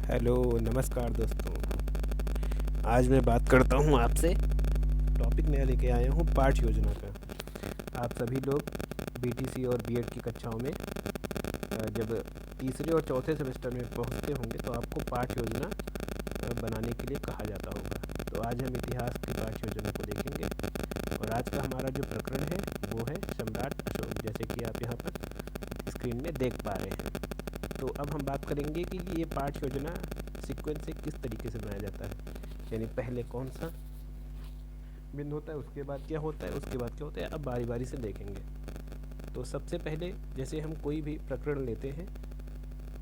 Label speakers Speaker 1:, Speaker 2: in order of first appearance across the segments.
Speaker 1: Hello, नमस्कार दोस्तों। आज मैं बात करता हूँ आपसे। टॉपिक नया लेके आया हूँ पाठ योजना का। आप सभी लोग बीटीसी और बीएड की कक्षाओं में जब तीसरे और चौथे सेमेस्टर में पहुँचते होंगे तो आपको पाठ योजना बनाने के लिए कहा जाता होगा। तो आज हम इतिहास की पाठ योजना को देखेंगे और आज का हमारा जो प्रकरण है वो है सम्राट अशोक, जैसे कि आप यहाँ पर स्क्रीन में देख पा रहे हैं। तो अब हम बात करेंगे कि ये पाठ योजना सीक्वेंस से किस तरीके से बनाया जाता है, यानी पहले कौन सा बिंदु होता है, उसके बाद क्या होता है, उसके बाद क्या होता है। अब बारी बारी से देखेंगे। तो सबसे पहले जैसे हम कोई भी प्रकरण लेते हैं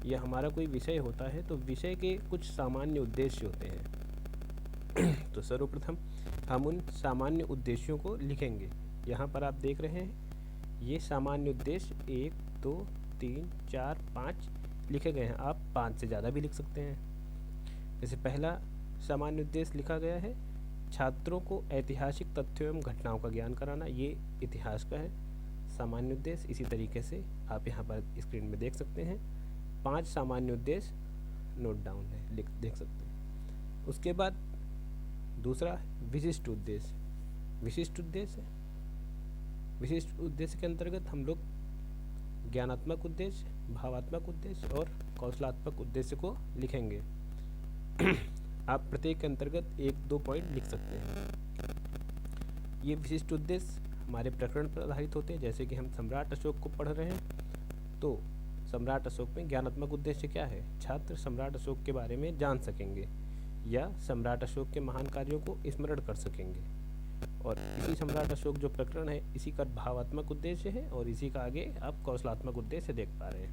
Speaker 1: या हमारा कोई विषय होता है तो विषय के कुछ सामान्य उद्देश्य होते हैं। तो सर्वप्रथम हम उन सामान्य उद्देश्यों को लिखेंगे। यहाँ पर आप देख रहे हैं ये सामान्य उद्देश्य 1, 2, 3, 4, 5 लिखे गए हैं। आप 5 से ज़्यादा भी लिख सकते हैं। जैसे पहला सामान्य उद्देश्य लिखा गया है, छात्रों को ऐतिहासिक तथ्यों एवं घटनाओं का ज्ञान कराना। ये इतिहास का है सामान्य उद्देश्य। इसी तरीके से आप यहाँ पर स्क्रीन में देख सकते हैं 5 सामान्य उद्देश्य नोट डाउन है, देख सकते हैं। उसके बाद दूसरा विशिष्ट उद्देश्य। विशिष्ट उद्देश्य के अंतर्गत हम लोग ज्ञानात्मक उद्देश्य, भावात्मक उद्देश्य और कौशलात्मक उद्देश्य को लिखेंगे। आप प्रत्येक के अंतर्गत 1-2 पॉइंट लिख सकते हैं। ये विशिष्ट उद्देश्य हमारे प्रकरण पर आधारित होते हैं। जैसे कि हम सम्राट अशोक को पढ़ रहे हैं तो सम्राट अशोक में ज्ञानात्मक उद्देश्य क्या है, छात्र सम्राट अशोक के बारे में जान सकेंगे या सम्राट अशोक के महान कार्यों को स्मरण कर सकेंगे। और इसी सम्राट अशोक जो प्रकरण है इसी का भावात्मक उद्देश्य है और इसी का आगे आप कौशलात्मक उद्देश्य देख पा रहे हैं।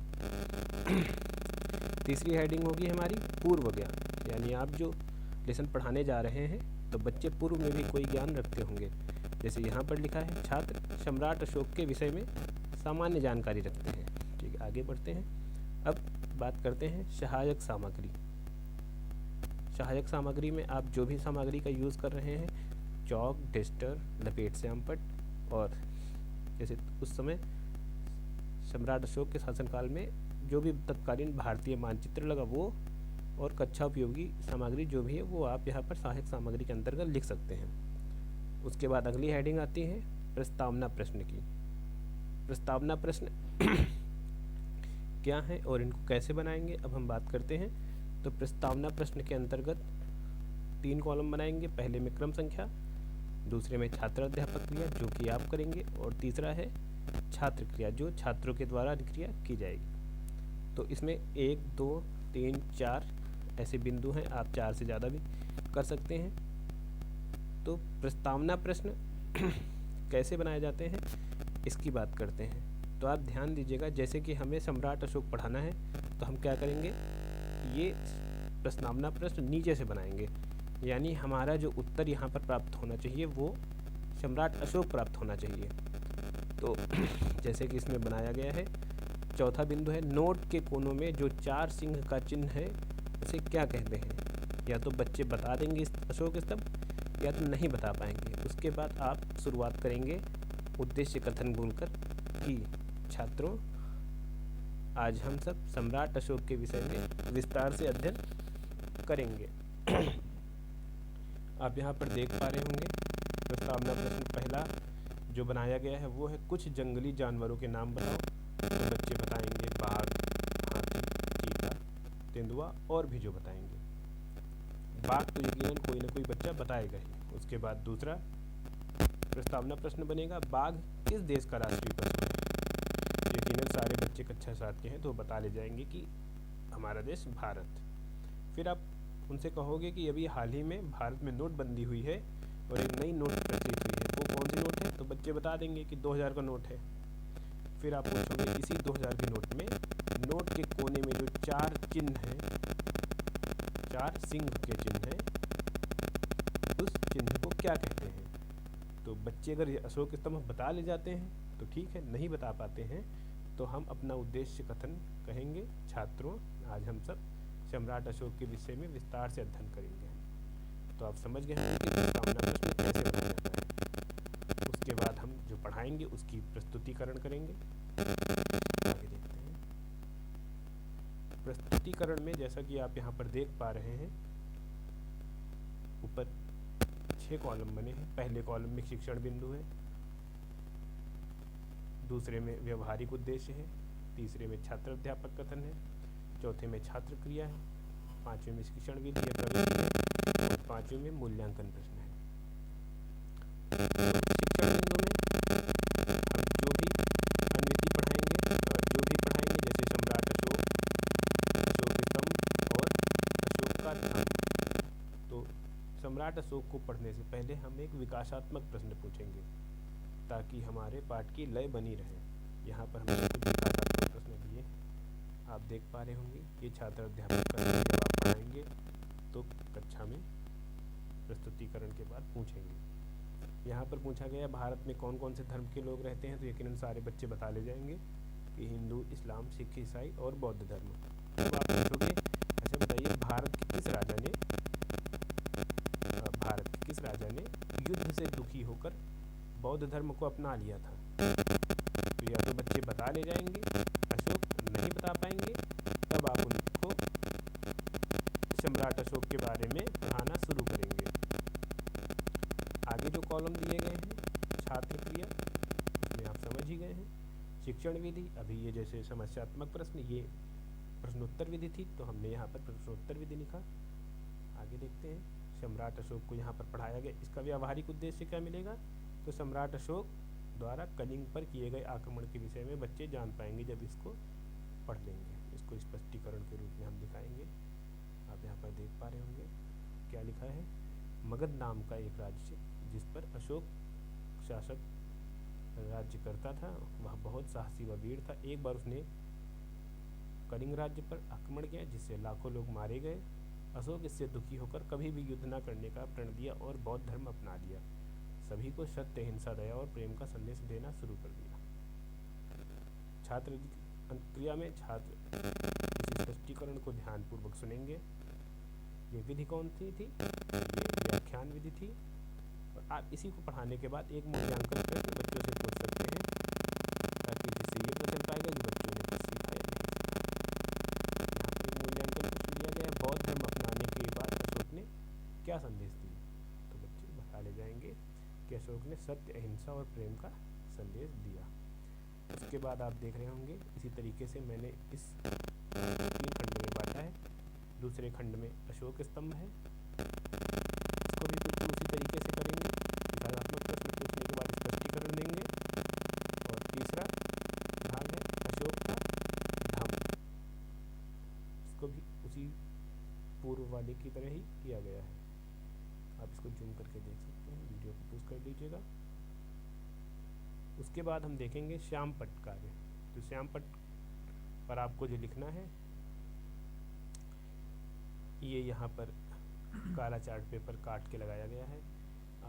Speaker 1: तीसरी हेडिंग होगी हमारी पूर्व ज्ञान, यानी आप जो लेसन पढ़ाने जा रहे हैं तो बच्चे पूर्व में भी कोई ज्ञान रखते होंगे। जैसे यहाँ पर लिखा है छात्र सम्राट अशोक के विषय में सामान्य जानकारी रखते हैं। ठीक है, आगे बढ़ते हैं। अब बात करते हैं सहायक सामग्री। सहायक सामग्री में आप जो भी सामग्री का यूज़ कर रहे हैं, चौक, डस्टर, लपेट श्यामपट, और जैसे उस समय सम्राट अशोक के शासनकाल में जो भी तत्कालीन भारतीय मानचित्र लगा वो, और कक्षा उपयोगी सामग्री जो भी है वो आप यहाँ पर सहायक सामग्री के अंतर्गत लिख सकते हैं। उसके बाद अगली हेडिंग आती है प्रस्तावना प्रश्न की। प्रस्तावना प्रश्न क्या है और इनको कैसे बनाएंगे, अब हम बात करते हैं। तो प्रस्तावना प्रश्न के अंतर्गत 3 कॉलम बनाएंगे। पहले में क्रम संख्या, दूसरे में छात्र अध्यापक क्रिया जो कि आप करेंगे, और तीसरा है छात्र क्रिया जो छात्रों के द्वारा क्रिया की जाएगी। तो इसमें 1, 2, 3, 4 ऐसे बिंदु हैं, आप 4 से ज़्यादा भी कर सकते हैं। तो प्रस्तावना प्रश्न कैसे बनाए जाते हैं इसकी बात करते हैं। तो आप ध्यान दीजिएगा, जैसे कि हमें सम्राट अशोक पढ़ाना है तो हम क्या करेंगे, ये प्रस्तावना प्रश्न नीचे से बनाएंगे, यानी हमारा जो उत्तर यहाँ पर प्राप्त होना चाहिए वो सम्राट अशोक प्राप्त होना चाहिए। तो जैसे कि इसमें बनाया गया है, चौथा बिंदु है नोट के कोनों में जो 4 सिंह का चिन्ह है उसे क्या कहते हैं। या तो बच्चे बता देंगे अशोक स्तंभ या तो नहीं बता पाएंगे। उसके बाद आप शुरुआत करेंगे उद्देश्य कथन बोलकर कि छात्रों आज हम सब सम्राट अशोक के विषय में विस्तार से अध्ययन करेंगे। आप यहाँ पर देख पा रहे होंगे प्रस्तावना प्रश्न पहला जो बनाया गया है वो है कुछ जंगली जानवरों के नाम बताओ। तो बच्चे बताएंगे बाघ, हाथी, चीता, तेंदुआ और भी जो बताएंगे। बाघ तो यकीनन कोई ना कोई बच्चा बताएगा ही। उसके बाद दूसरा प्रस्तावना प्रश्न बनेगा बाघ किस देश का राष्ट्रीय पशु है। यकीनन सारे बच्चे कक्षा 7 के हैं तो बता ले जाएंगे कि हमारा देश भारत। फिर आप उनसे कहोगे कि अभी हाल ही में भारत में नोटबंदी हुई है और एक नई नोट प्रचलित हुई है, वो कौन सी नोट है। तो बच्चे बता देंगे कि 2000 का नोट है। फिर आप पूछोगे इसी 2000 के नोट में नोट के कोने में जो 4 चिन्ह हैं, 4 सिंह के चिन्ह हैं, उस चिन्ह को क्या कहते हैं। तो बच्चे अगर अशोक स्तंभ बता ले जाते हैं तो ठीक है, नहीं बता पाते हैं तो हम अपना उद्देश्य कथन कहेंगे, छात्रों आज हम सब सम्राट अशोक के विषय में विस्तार से अध्ययन करेंगे। तो आप समझ गए हैं कि प्रस्तावना प्रश्न कैसे बनाया जाता है। उसके बाद हम जो पढ़ाएंगे उसकी प्रस्तुतिकरण करेंगे। आगे देखते हैं। प्रस्तुतिकरण में जैसा कि आप यहाँ पर देख पा रहे हैं, ऊपर 6 कॉलम बने हैं। पहले कॉलम में शिक्षण बिंदु है, दूसरे में व्यवहारिक उद्देश्य है, तीसरे में छात्र अध्यापक कथन है, चौथे में छात्र क्रिया है, पांचवें में शिक्षण विधि या प्रविधि है और पांचवें में मूल्यांकन प्रश्न है। तो शिक्षण बिंदु में हम जो भी अन्विति पढ़ाएंगे, जैसे सम्राट अशोक, अशोक स्तंभ और अशोक का धाम। तो सम्राट अशोक को पढ़ने से पहले हम एक विकासात्मक प्रश्न पूछेंगे ताकि हमारे पाठ की लय बनी रहे। यहाँ पर हमने कुछ विकासात्मक प्रश्न लिए, आप देख पा रहे होंगे। ये छात्र अध्यापक का जब आप पढ़ाएंगे तो कक्षा में प्रस्तुतिकरण के बाद पूछेंगे। यहाँ पर पूछा गया भारत में कौन कौन से धर्म के लोग रहते हैं, तो यकीनन सारे बच्चे बता ले जाएंगे कि हिंदू, इस्लाम, सिख, ईसाई और बौद्ध धर्म। जब आप पूछोगे अच्छा बताइए भारत के किस राजा ने युद्ध से दुखी होकर बौद्ध धर्म को अपना लिया था, तो या तो बच्चे बता ले जाएंगे अशोक, नहीं बता पाएंगे तब आप उनको सम्राट अशोक के बारे में पढ़ाना शुरू करेंगे। आगे जो कॉलम दिए गए हैं, छात्र क्रिया, उसमें आप समझ ही गए हैं। शिक्षण विधि, अभी ये जैसे समस्यात्मक प्रश्न, ये प्रश्नोत्तर विधि थी तो हमने यहाँ पर प्रश्नोत्तर विधि लिखा। आगे देखते हैं, सम्राट अशोक को यहाँ पर पढ़ाया गया। इसका व्यावहारिक उद्देश्य क्या मिलेगा, तो सम्राट अशोक द्वारा कलिंग पर किए गए आक्रमण के विषय में बच्चे जान पाएंगे जब इसको पढ़ लेंगे। इसको स्पष्टीकरण के रूप में हम दिखाएंगे। आप यहाँ पर देख पा रहे होंगे क्या लिखा है। मगध नाम का एक राज्य जिस पर अशोक शासक राज्य करता था, वह बहुत साहसी व वीर था। एक बार उसने कलिंग राज्य पर आक्रमण किया जिससे लाखों लोग मारे गए। अशोक इससे दुखी होकर कभी भी युद्ध न करने का प्रण दिया और बौद्ध धर्म अपना लिया। सभी को सत्य, हिंसा, दया और प्रेम का संदेश देना शुरू कर दिया। छात्र क्रिया में छात्र इस स्पष्टीकरण को ध्यानपूर्वक सुनेंगे। ये विधि कौन सी थी, ये व्याख्यान विधि थी। और आप इसी को पढ़ाने के बाद एक मूल्यांकन प्रश्न बच्चों से पूछ सकते हैं ताकि जिससे ये पता चल पाएगा कि बच्चों ने कुछ सीखा या नहीं सीखा। यहाँ पर एक मूल्यांकन प्रश्न दिया गया है, बौद्ध धर्म अपनाने के बाद अशोक ने क्या संदेश दिया, तो बच्चे बता ले जाएंगे कि अशोक ने सत्य, अहिंसा और प्रेम का संदेश दिया। उसके बाद आप देख रहे होंगे इसी तरीके से मैंने इस 3 खंड में बांटा है। दूसरे खंड में अशोक स्तंभ है, इसको भी बिल्कुल उसी तरीके से करेंगे। विकासात्मक प्रश्न पूछने के बाद स्पष्टीकरण देंगे। और तीसरा भाग है अशोक का धाम, इसको भी उसी पूर्व वाले की तरह ही किया गया है। आप इसको जूम करके देख सकते हैं, वीडियो को पॉज कर लीजिएगा। उसके बाद हम देखेंगे श्याम पट्ट कार्य। तो श्याम पट्ट पर आपको जो लिखना है, ये यहाँ पर काला चार्ट पेपर काट के लगाया गया है,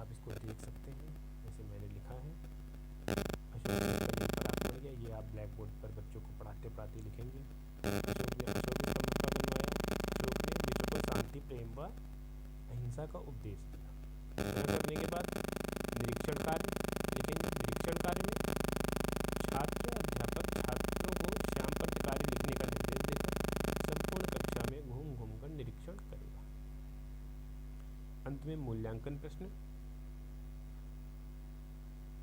Speaker 1: आप इसको देख सकते हैं। जैसे मैंने लिखा है अशोक ने कलिंग पर आक्रमण किया, ये आप ब्लैक बोर्ड पर बच्चों को पढ़ाते पढ़ाते लिखेंगे। अशोक स्तंभ का बनवाया। अशोक ने विश्व को शांति, प्रेम व अहिंसा का उपदेश दिया। ऐसा करने के बाद निरीक्षण कार्य लिखेंगे। निरीक्षण कार्य में छात्र अध्यापक छात्रों को श्याम पट्ट कार्य लिखने का निर्देश देकर संपूर्ण कक्षा में घूम घूम कर निरीक्षण करेगा। अंत में मूल्यांकन प्रश्न,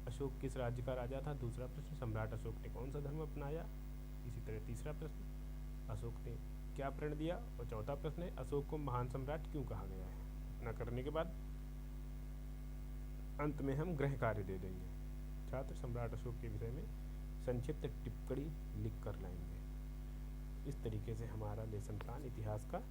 Speaker 1: अशोक किस राज्य का राजा था, दूसरा प्रश्न सम्राट अशोक ने कौन सा धर्म अपनाया, इसी तरह तीसरा प्रश्न अशोक ने क्या प्रण दिया, और चौथा प्रश्न है अशोक को महान सम्राट क्यों कहा गया है। इतना करने के बाद अंत में हम गृह कार्य दे देंगे। छात्र सम्राट अशोक के विषय में संक्षिप्त टिप्पणी लिख कर लाएंगे। इस तरीके से हमारा लेसन प्लान इतिहास का